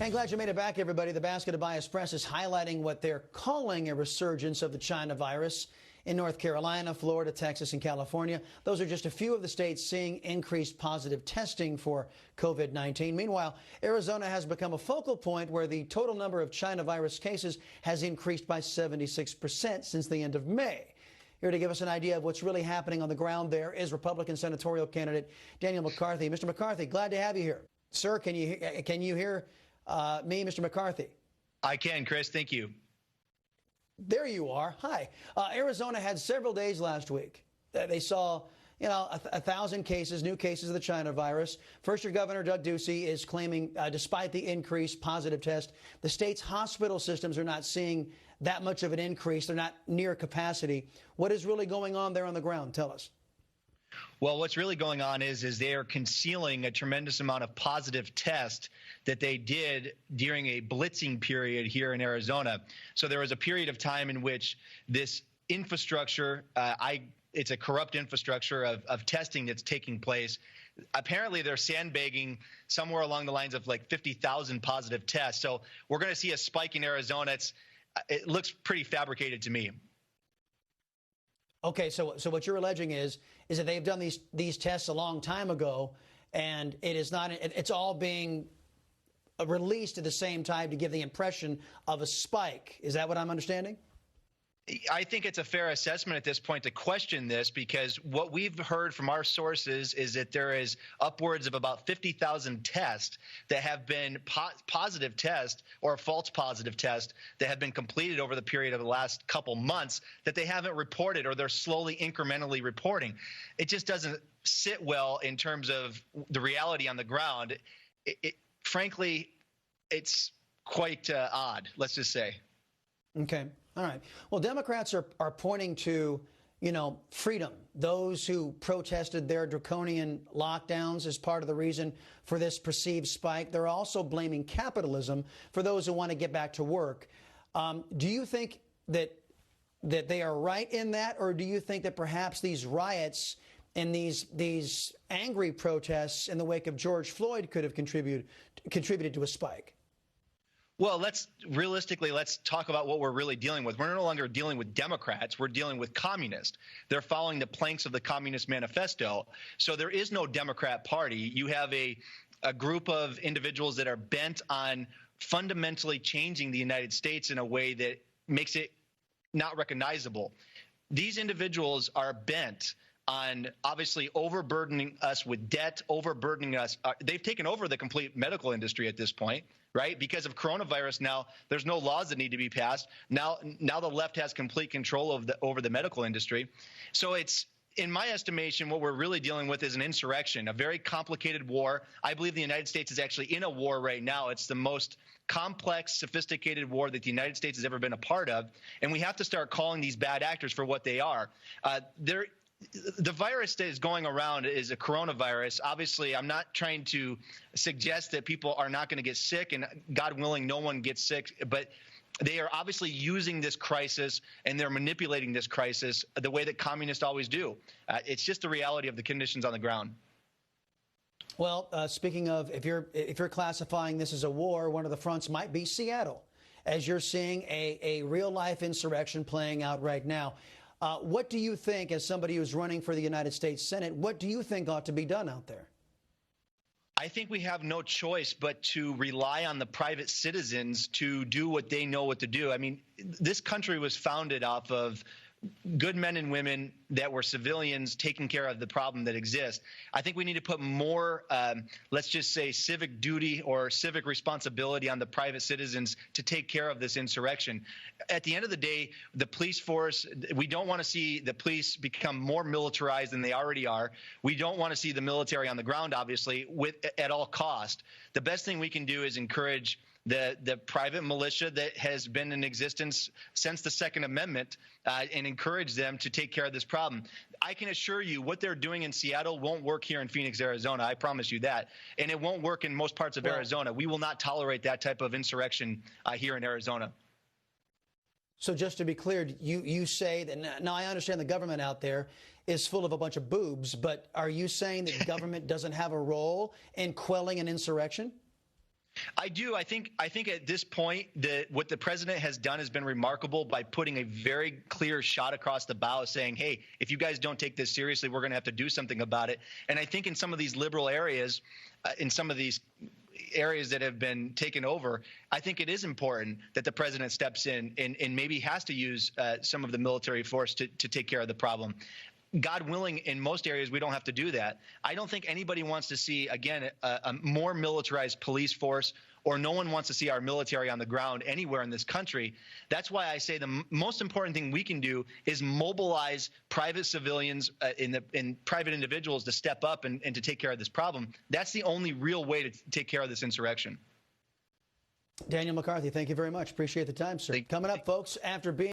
Hey, glad you made it back, everybody. The Basket of Bias Press is highlighting what they're calling a resurgence of the China virus in North Carolina, Florida, Texas, and California. Those are just a few of the states seeing increased positive testing for COVID-19. Meanwhile, Arizona has become a focal point where the total number of China virus cases has increased by 76% since the end of May. Here to give us an idea of what's really happening on the ground there is Republican senatorial candidate Daniel McCarthy. Mr. McCarthy, glad to have you here. Sir, can you hear me, Mr. McCarthy? I can, Chris. Thank you. There you are. Hi. Arizona had several days last week. They saw, 1,000 cases, new cases of the China virus. First-year Governor Doug Ducey is claiming, despite the increased positive test, the state's hospital systems are not seeing that much of an increase. They're not near capacity. What is really going on there on the ground? Tell us. Well, what's really going on is they are concealing a tremendous amount of positive tests that they did during a blitzing period here in Arizona. So there was a period of time in which this infrastructure, it's a corrupt infrastructure of testing that's taking place. Apparently, they're sandbagging somewhere along the lines of like 50,000 positive tests. So we're going to see a spike in Arizona. It looks pretty fabricated to me. Okay, so what you're alleging is that they've done these tests a long time ago, and it's all being released at the same time to give the impression of a spike. Is that what I'm understanding? I think it's a fair assessment at this point to question this, because what we've heard from our sources is that there is upwards of about 50,000 tests that have been positive tests or false positive tests that have been completed over the period of the last couple months that they haven't reported, or they're slowly incrementally reporting. It just doesn't sit well in terms of the reality on the ground. Frankly, it's quite odd, let's just say. Okay. All right. Well, Democrats are pointing to, freedom. Those who protested their draconian lockdowns as part of the reason for this perceived spike. They're also blaming capitalism for those who want to get back to work. Do you think that they are right in that, or do you think that perhaps these riots and these angry protests in the wake of George Floyd could have contributed to a spike? Well, let's talk about what we're really dealing with. We're no longer dealing with Democrats. We're dealing with communists. They're following the planks of the Communist Manifesto. So there is no Democrat Party. You have a group of individuals that are bent on fundamentally changing the United States in a way that makes it not recognizable. These individuals are bent on obviously overburdening us with debt, overburdening us. They've taken over the complete medical industry at this point, right? Because of coronavirus now, there's no laws that need to be passed. Now the left has complete control over the medical industry. So it's, in my estimation, what we're really dealing with is an insurrection, a very complicated war. I believe the United States is actually in a war right now. It's the most complex, sophisticated war that the United States has ever been a part of. And we have to start calling these bad actors for what they are. The virus that is going around is a coronavirus. Obviously, I'm not trying to suggest that people are not going to get sick, and God willing, no one gets sick. But they are obviously using this crisis, and they're manipulating this crisis the way that communists always do. It's just the reality of the conditions on the ground. Well, speaking of, if you're classifying this as a war, one of the fronts might be Seattle, as you're seeing a real-life insurrection playing out right now. What do you think, as somebody who's running for the United States Senate, what do you think ought to be done out there? I think we have no choice but to rely on the private citizens to do what they know what to do. I mean, this country was founded off of good men and women that were civilians taking care of the problem that exists. I think we need to put more, let's just say, civic duty or civic responsibility on the private citizens to take care of this insurrection. At the end of the day, the police force, we don't want to see the police become more militarized than they already are. We don't want to see the military on the ground, obviously, at all cost. The best thing we can do is encourage the private militia that has been in existence since the Second Amendment and encourage them to take care of this problem. I can assure you what they're doing in Seattle won't work here in Phoenix, Arizona. I promise you that. And it won't work in most parts of Arizona. We will not tolerate that type of insurrection here in Arizona. So just to be clear, you say that now I understand the government out there is full of a bunch of boobs, but are you saying that the government doesn't have a role in quelling an insurrection? I do. I think at this point that what the president has done has been remarkable by putting a very clear shot across the bow saying, hey, if you guys don't take this seriously, we're going to have to do something about it. And I think in some of these liberal areas, in some of these areas that have been taken over, I think it is important that the president steps in and maybe has to use some of the military force to take care of the problem. God willing, in most areas, we don't have to do that. I don't think anybody wants to see, again, a more militarized police force, or no one wants to see our military on the ground anywhere in this country. That's why I say the most important thing we can do is mobilize private civilians and private individuals to step up and to take care of this problem. That's the only real way to take care of this insurrection. Daniel McCarthy, thank you very much. Appreciate the time, sir. Coming up, folks, after being